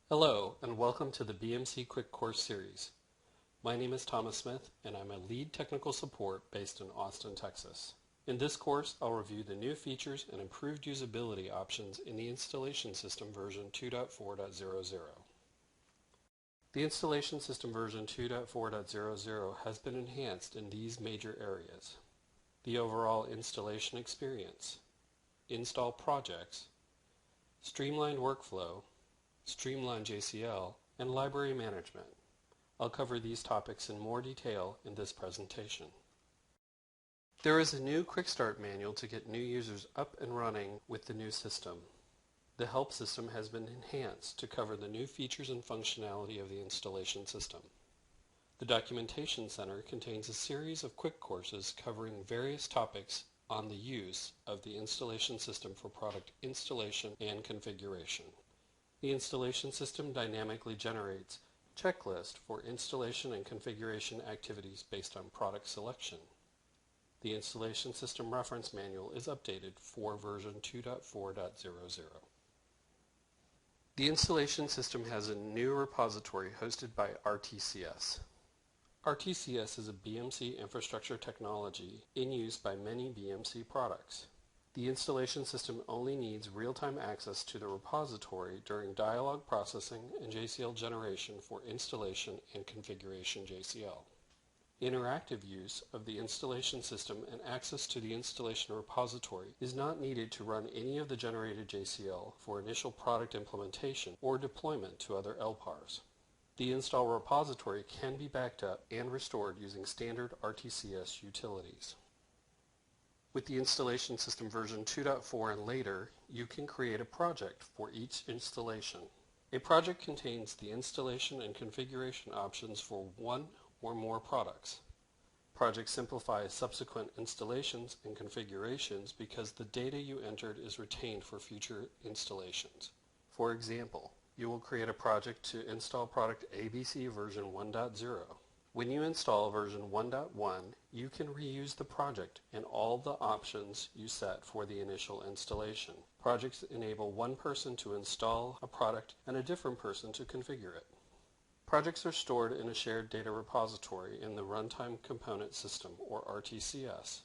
Hello, and welcome to the BMC Quick Course Series. My name is Thomas Smith, and I'm a lead technical support based in Austin, Texas. In this course, I'll review the new features and improved usability options in the installation system version 2.4.00. The installation system version 2.4.00 has been enhanced in these major areas: the overall installation experience, install projects, streamlined workflow, Streamlined JCL, and library management. I'll cover these topics in more detail in this presentation. There is a new Quick Start manual to get new users up and running with the new system. The help system has been enhanced to cover the new features and functionality of the installation system. The Documentation Center contains a series of quick courses covering various topics on the use of the installation system for product installation and configuration. The installation system dynamically generates checklists for installation and configuration activities based on product selection. The installation system reference manual is updated for version 2.4.00. The installation system has a new repository hosted by RTCS. RTCS is a BMC infrastructure technology in use by many BMC products. The installation system only needs real-time access to the repository during dialog processing and JCL generation for installation and configuration JCL. Interactive use of the installation system and access to the installation repository is not needed to run any of the generated JCL for initial product implementation or deployment to other LPARs. The install repository can be backed up and restored using standard RTCS utilities. With the installation system version 2.4 and later, you can create a project for each installation. A project contains the installation and configuration options for one or more products. Projects simplify subsequent installations and configurations because the data you entered is retained for future installations. For example, you will create a project to install product ABC version 1.0. When you install version 1.1, you can reuse the project and all the options you set for the initial installation. Projects enable one person to install a product and a different person to configure it. Projects are stored in a shared data repository in the Runtime Component System, or RTCS.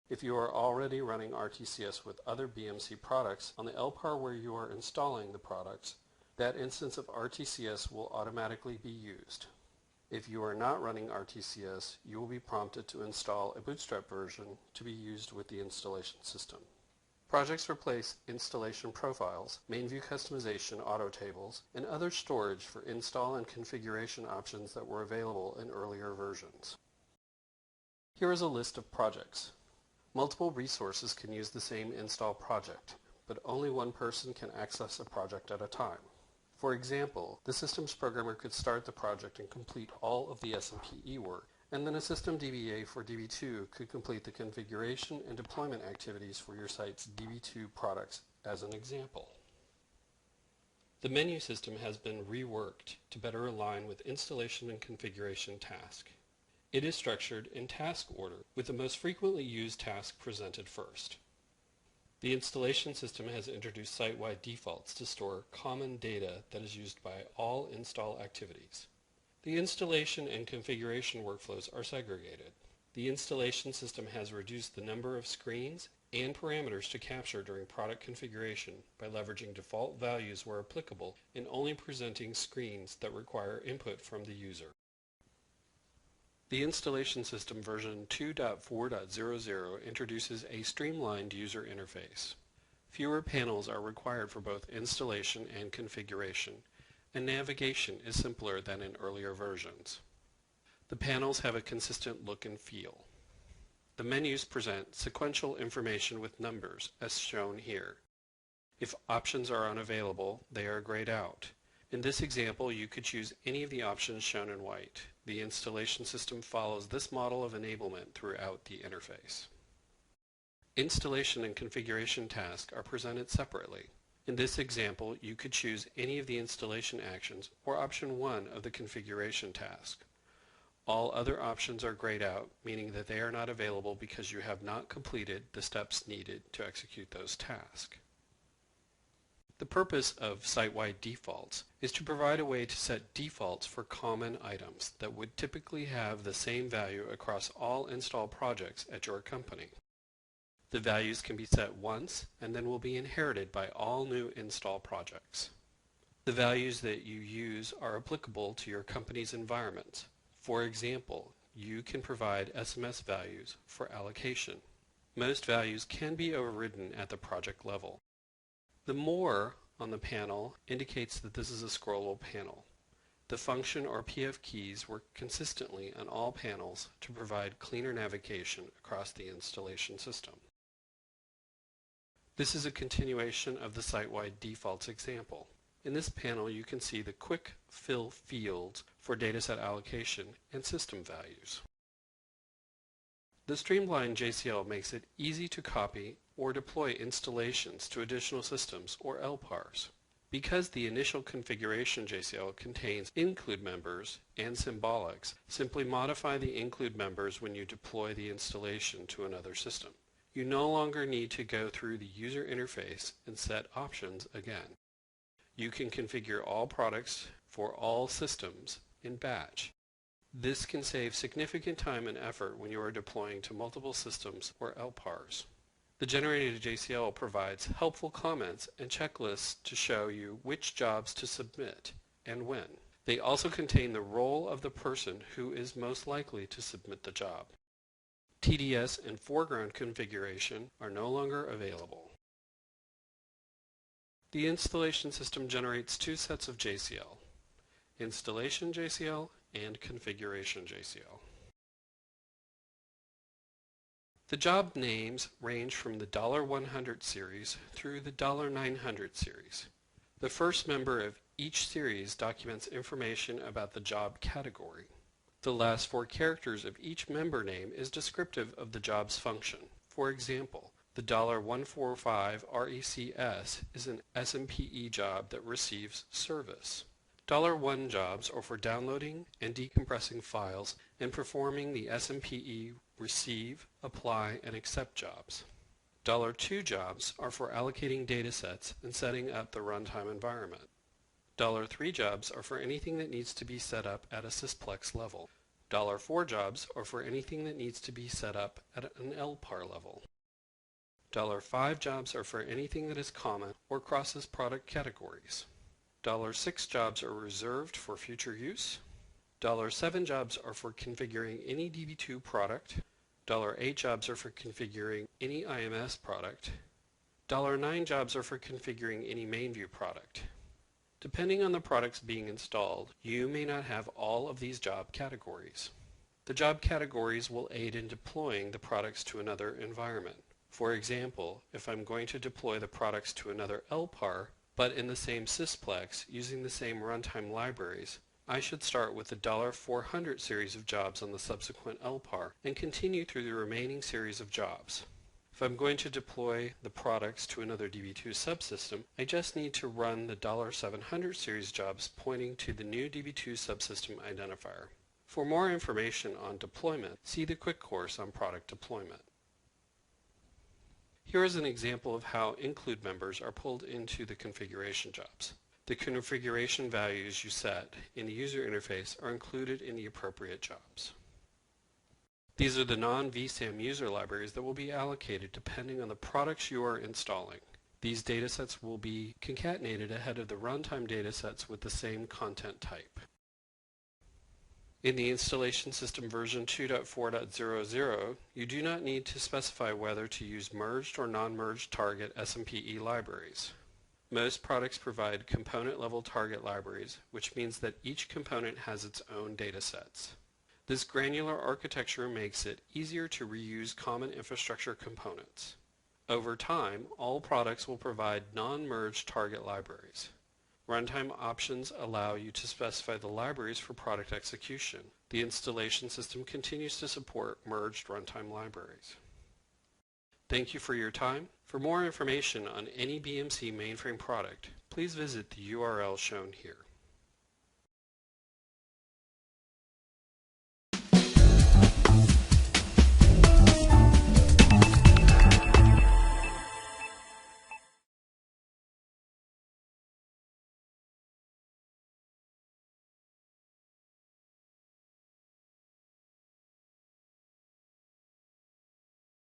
If you are already running RTCS with other BMC products on the LPAR where you are installing the products, that instance of RTCS will automatically be used. If you are not running RTCS, you will be prompted to install a bootstrap version to be used with the installation system. Projects replace installation profiles, main view customization auto tables, and other storage for install and configuration options that were available in earlier versions. Here is a list of projects. Multiple resources can use the same install project, but only one person can access a project at a time. For example, the systems programmer could start the project and complete all of the SMPE work, and then a system DBA for DB2 could complete the configuration and deployment activities for your site's DB2 products as an example. The menu system has been reworked to better align with installation and configuration task. It is structured in task order, with the most frequently used task presented first. The installation system has introduced site-wide defaults to store common data that is used by all install activities. The installation and configuration workflows are segregated. The installation system has reduced the number of screens and parameters to capture during product configuration by leveraging default values where applicable and only presenting screens that require input from the user. The installation system version 2.4.00 introduces a streamlined user interface. Fewer panels are required for both installation and configuration, and navigation is simpler than in earlier versions. The panels have a consistent look and feel. The menus present sequential information with numbers, as shown here. If options are unavailable, they are grayed out. In this example, you could choose any of the options shown in white. The installation system follows this model of enablement throughout the interface. Installation and configuration tasks are presented separately. In this example, you could choose any of the installation actions or option 1 of the configuration task. All other options are grayed out, meaning that they are not available because you have not completed the steps needed to execute those tasks. The purpose of site-wide defaults is to provide a way to set defaults for common items that would typically have the same value across all install projects at your company. The values can be set once and then will be inherited by all new install projects. The values that you use are applicable to your company's environment. For example, you can provide SMS values for allocation. Most values can be overridden at the project level. The More on the panel indicates that this is a scrollable panel. The function or PF keys work consistently on all panels to provide cleaner navigation across the installation system. This is a continuation of the site-wide defaults example. In this panel, you can see the quick fill fields for dataset allocation and system values. The Streamlined JCL makes it easy to copy or deploy installations to additional systems or LPARs. Because the initial configuration JCL contains include members and symbolics, simply modify the include members when you deploy the installation to another system. You no longer need to go through the user interface and set options again. You can configure all products for all systems in batch. This can save significant time and effort when you are deploying to multiple systems or LPARs. The generated JCL provides helpful comments and checklists to show you which jobs to submit and when. They also contain the role of the person who is most likely to submit the job. TDS and foreground configuration are no longer available. The installation system generates two sets of JCL, Installation JCL and Configuration JCL. The job names range from the $100 series through the $900 series. The first member of each series documents information about the job category. The last four characters of each member name is descriptive of the job's function. For example, the $145 RECS is an SMPE job that receives service. $1 jobs are for downloading and decompressing files and performing the SMPE receive, apply, and accept jobs. $2 jobs are for allocating datasets and setting up the runtime environment. $3 jobs are for anything that needs to be set up at a sysplex level. $4 jobs are for anything that needs to be set up at an LPAR level. $5 jobs are for anything that is common or crosses product categories. $6 jobs are reserved for future use. $7 jobs are for configuring any DB2 product. $8 jobs are for configuring any IMS product. $9 jobs are for configuring any main view product. Depending on the products being installed, you may not have all of these job categories. The job categories will aid in deploying the products to another environment. For example, if I'm going to deploy the products to another LPAR, but in the same sysplex using the same runtime libraries, I should start with the $400 series of jobs on the subsequent LPAR and continue through the remaining series of jobs. If I'm going to deploy the products to another DB2 subsystem, I just need to run the $700 series jobs pointing to the new DB2 subsystem identifier. For more information on deployment, see the quick course on product deployment. Here is an example of how include members are pulled into the configuration jobs. The configuration values you set in the user interface are included in the appropriate jobs. These are the non-VSAM user libraries that will be allocated depending on the products you are installing. These datasets will be concatenated ahead of the runtime datasets with the same content type. In the installation system version 2.4.00, you do not need to specify whether to use merged or non-merged target SMPE libraries. Most products provide component-level target libraries, which means that each component has its own datasets. This granular architecture makes it easier to reuse common infrastructure components. Over time, all products will provide non-merged target libraries. Runtime options allow you to specify the libraries for product execution. The installation system continues to support merged runtime libraries. Thank you for your time. For more information on any BMC mainframe product, please visit the URL shown here.